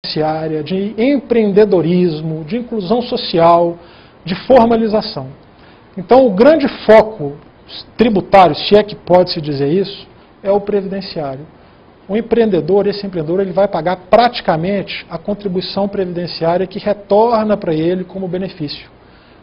de empreendedorismo, de inclusão social, de formalização. Então, o grande foco tributário, se é que pode-se dizer isso, é o previdenciário. O empreendedor, esse empreendedor, ele vai pagar praticamente a contribuição previdenciária que retorna para ele como benefício.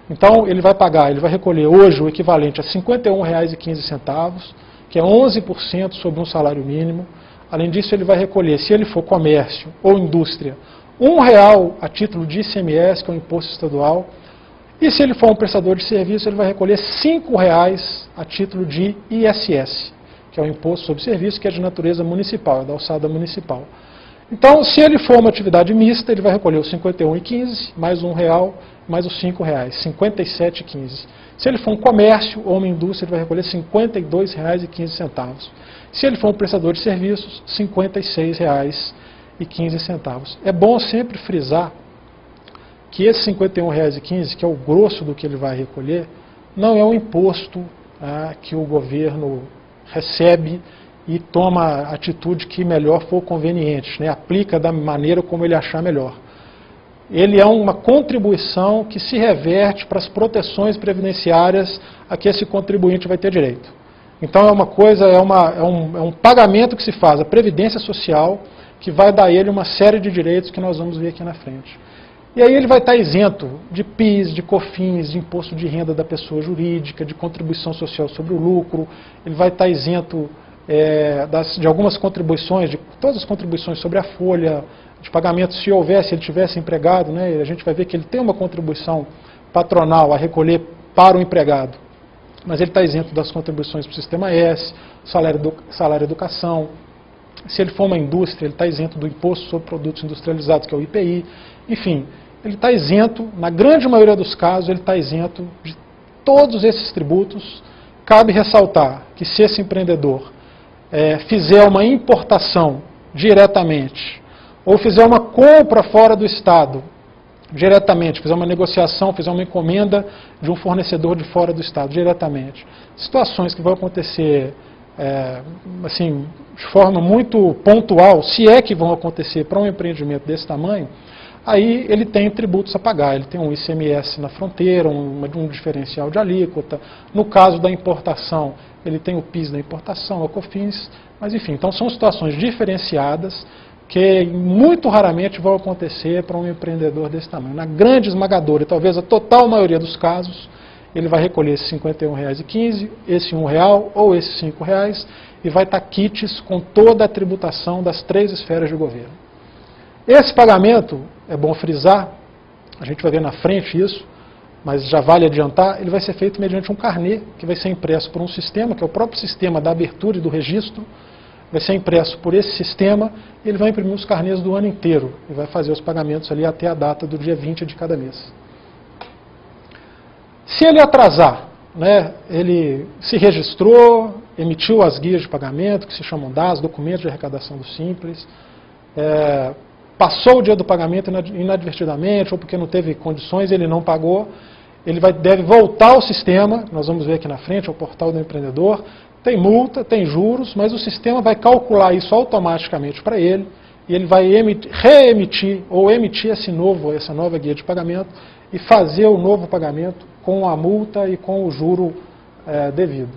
Então, ele vai pagar, ele vai recolher hoje o equivalente a R$ 51,15, que é 11% sobre um salário mínimo. Além disso, ele vai recolher, se ele for comércio ou indústria, R$ 1,00 a título de ICMS, que é o imposto estadual. E se ele for um prestador de serviço, ele vai recolher R$ 5,00 a título de ISS, que é o imposto sobre serviço, que é de natureza municipal, é da alçada municipal. Então, se ele for uma atividade mista, ele vai recolher os R$ 51,15, mais R$ 1,00, mais os R$ 5,00, R$ 57,15. Se ele for um comércio ou uma indústria, ele vai recolher R$ 52,15. Se ele for um prestador de serviços, R$ 56,15. É bom sempre frisar que esse R$ 51,15, que é o grosso do que ele vai recolher, não é um imposto que o governo recebe e toma a atitude que melhor for conveniente, né? Aplica da maneira como ele achar melhor. Ele é uma contribuição que se reverte para as proteções previdenciárias a que esse contribuinte vai ter direito. Então é uma coisa, é um pagamento que se faz, a Previdência Social, que vai dar a ele uma série de direitos que nós vamos ver aqui na frente. E aí ele vai estar isento de PIS, de COFINS, de imposto de renda da pessoa jurídica, de contribuição social sobre o lucro, ele vai estar isento de algumas contribuições, de todas as contribuições sobre a folha de pagamento, se houvesse, ele tivesse empregado, né, a gente vai ver que ele tem uma contribuição patronal a recolher para o empregado, mas ele está isento das contribuições para o Sistema S, salário educação. Se ele for uma indústria, ele está isento do imposto sobre produtos industrializados, que é o IPI. Enfim, ele está isento, na grande maioria dos casos, ele está isento de todos esses tributos. Cabe ressaltar que se esse empreendedor fizer uma importação diretamente, ou fizer uma compra fora do Estado diretamente, fizer uma negociação, fizer uma encomenda de um fornecedor de fora do Estado diretamente, situações que vão acontecer assim, de forma muito pontual, se é que vão acontecer para um empreendimento desse tamanho, aí ele tem tributos a pagar, ele tem um ICMS na fronteira, um diferencial de alíquota. No caso da importação, ele tem o PIS da importação, o COFINS, mas enfim, então são situações diferenciadas que muito raramente vão acontecer para um empreendedor desse tamanho. Na grande esmagadora, e talvez a total maioria dos casos, ele vai recolher esses R$ 51,15, esse R$ 1,00 ou esses R$ 5,00 e vai estar quites com toda a tributação das 3 esferas de governo. Esse pagamento, é bom frisar, a gente vai ver na frente isso, mas já vale adiantar, ele vai ser feito mediante um carnê que vai ser impresso por um sistema, que é o próprio sistema da abertura e do registro, vai ser impresso por esse sistema e ele vai imprimir os carnês do ano inteiro e vai fazer os pagamentos ali até a data do dia 20 de cada mês. Se ele atrasar, né, ele se registrou, emitiu as guias de pagamento, que se chamam DAS, documentos de arrecadação do Simples, passou o dia do pagamento inadvertidamente, ou porque não teve condições, ele não pagou, ele deve voltar ao sistema, nós vamos ver aqui na frente, ao portal do empreendedor, tem multa, tem juros, mas o sistema vai calcular isso automaticamente para ele, e ele vai reemitir ou emitir essa nova guia de pagamento e fazer o novo pagamento com a multa e com o juro devido.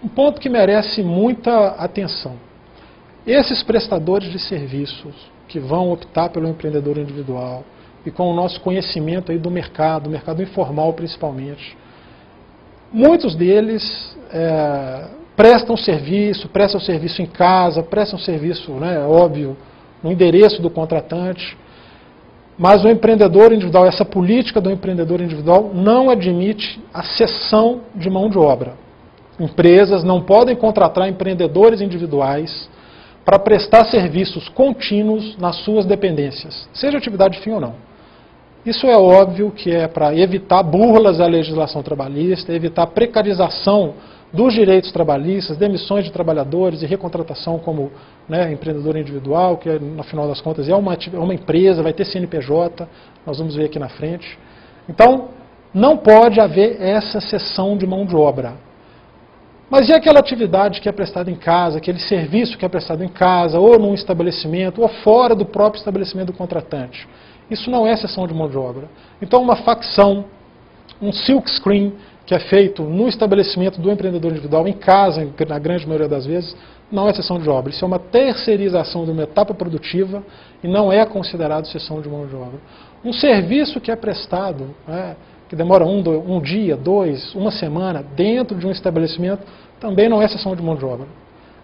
Um ponto que merece muita atenção. Esses prestadores de serviços que vão optar pelo empreendedor individual e com o nosso conhecimento aí do mercado informal principalmente, muitos deles prestam serviço em casa, prestam serviço, né, óbvio, no endereço do contratante, mas o empreendedor individual, essa política do empreendedor individual não admite a cessão de mão de obra. Empresas não podem contratar empreendedores individuais para prestar serviços contínuos nas suas dependências, seja atividade fim ou não. Isso é óbvio que é para evitar burlas à legislação trabalhista, evitar precarização dos direitos trabalhistas, demissões de trabalhadores e recontratação como, né, empreendedor individual, que no final das contas é uma empresa, vai ter CNPJ, nós vamos ver aqui na frente. Então, não pode haver essa cessão de mão de obra. Mas e aquela atividade que é prestada em casa, aquele serviço que é prestado em casa, ou num estabelecimento, ou fora do próprio estabelecimento do contratante? Isso não é cessão de mão de obra. Então, uma facção, um silk screen, que é feito no estabelecimento do empreendedor individual, em casa, na grande maioria das vezes, não é cessão de obra. Isso é uma terceirização de uma etapa produtiva e não é considerado cessão de mão de obra. Um serviço que é prestado, que demora um dia, dois, uma semana, dentro de um estabelecimento, também não é cessão de mão de obra.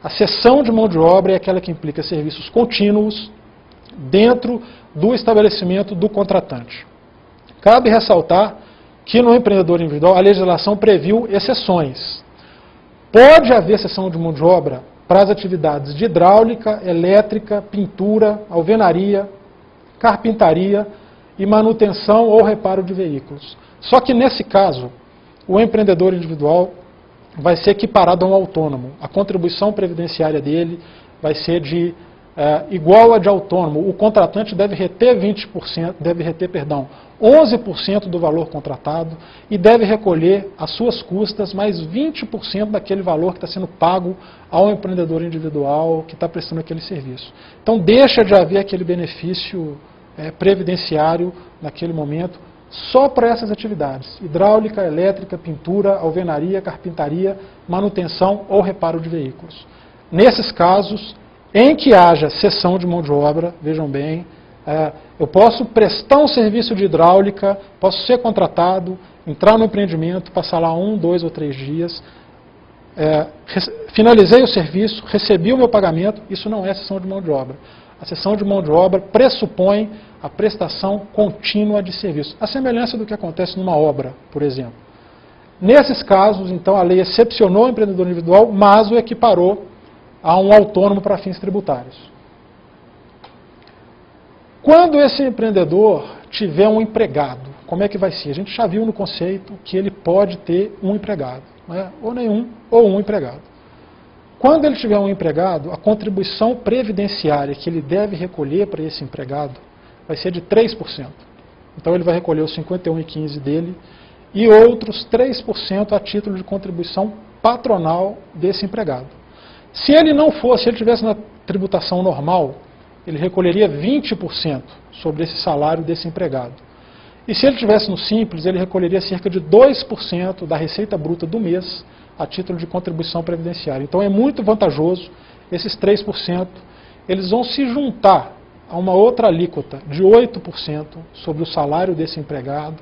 A cessão de mão de obra é aquela que implica serviços contínuos dentro do estabelecimento do contratante. Cabe ressaltar que no empreendedor individual a legislação previu exceções. Pode haver cessão de mão de obra para as atividades de hidráulica, elétrica, pintura, alvenaria, carpintaria e manutenção ou reparo de veículos. Só que nesse caso, o empreendedor individual vai ser equiparado a um autônomo. A contribuição previdenciária dele vai ser igual a de autônomo. O contratante deve reter 11% do valor contratado e deve recolher as suas custas mais 20% daquele valor que está sendo pago ao empreendedor individual que está prestando aquele serviço. Então deixa de haver aquele benefício previdenciário naquele momento só para essas atividades: hidráulica, elétrica, pintura, alvenaria, carpintaria, manutenção ou reparo de veículos. Nesses casos, em que haja cessão de mão de obra, vejam bem, eu posso prestar um serviço de hidráulica, posso ser contratado, entrar no empreendimento, passar lá 1, 2 ou 3 dias, finalizei o serviço, recebi o meu pagamento, isso não é cessão de mão de obra. A cessão de mão de obra pressupõe a prestação contínua de serviço, a semelhança do que acontece numa obra, por exemplo. Nesses casos, então, a lei excepcionou o empreendedor individual, mas o equiparou a um autônomo para fins tributários. Quando esse empreendedor tiver um empregado, como é que vai ser? A gente já viu no conceito que ele pode ter um empregado, ou nenhum, ou um empregado. Quando ele tiver um empregado, a contribuição previdenciária que ele deve recolher para esse empregado vai ser de 3%. Então ele vai recolher os 51,15 dele e outros 3% a título de contribuição patronal desse empregado. Se ele não fosse, se ele estivesse na tributação normal, ele recolheria 20% sobre esse salário desse empregado. E se ele estivesse no Simples, ele recolheria cerca de 2% da receita bruta do mês a título de contribuição previdenciária. Então é muito vantajoso, esses 3%, eles vão se juntar a uma outra alíquota de 8% sobre o salário desse empregado,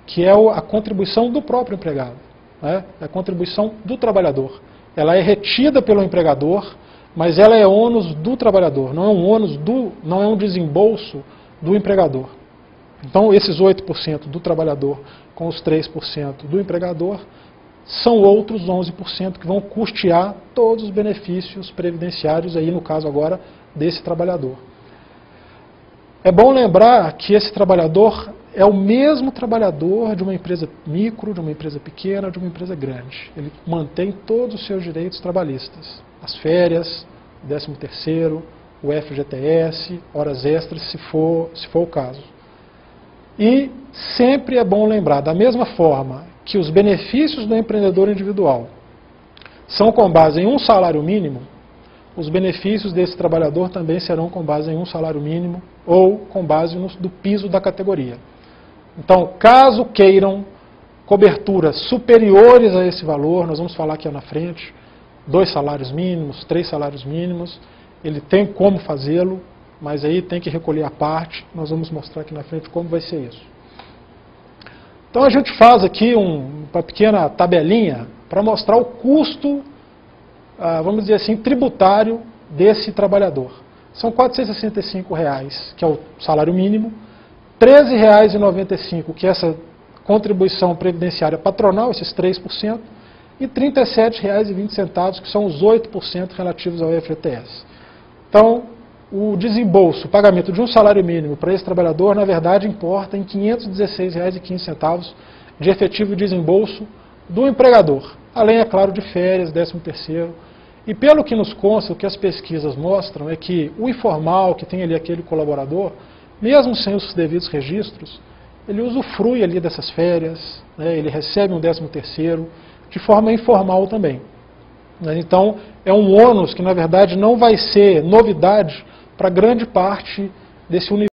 que é a contribuição do próprio empregado, é a contribuição do trabalhador. Ela é retida pelo empregador, mas ela é ônus do trabalhador, não é um ônus não é um desembolso do empregador. Então esses 8% do trabalhador com os 3% do empregador são outros 11% que vão custear todos os benefícios previdenciários, aí no caso agora, desse trabalhador. É bom lembrar que esse trabalhador é o mesmo trabalhador de uma empresa micro, de uma empresa pequena, de uma empresa grande. Ele mantém todos os seus direitos trabalhistas. As férias, o 13º, o FGTS, horas extras, se for o caso. E sempre é bom lembrar, da mesma forma que os benefícios do empreendedor individual são com base em um salário mínimo, os benefícios desse trabalhador também serão com base em um salário mínimo ou com base do piso da categoria. Então, caso queiram coberturas superiores a esse valor, nós vamos falar aqui na frente, 2 salários mínimos, 3 salários mínimos, ele tem como fazê-lo, mas aí tem que recolher a parte, nós vamos mostrar aqui na frente como vai ser isso. Então a gente faz aqui uma pequena tabelinha para mostrar o custo, vamos dizer assim, tributário desse trabalhador. São R$ 465, que é o salário mínimo, R$ 13,95, que é essa contribuição previdenciária patronal, esses 3%, e R$ 37,20, que são os 8% relativos ao FGTS. Então, o desembolso, o pagamento de um salário mínimo para esse trabalhador, na verdade, importa em R$ 516,15 de efetivo desembolso do empregador, além, é claro, de férias, 13º. E pelo que nos consta, o que as pesquisas mostram é que o informal, que tem ali aquele colaborador, mesmo sem os devidos registros, ele usufrui ali dessas férias, ele recebe um 13º, de forma informal também. Então, é um ônus que, na verdade, não vai ser novidade para grande parte desse universo.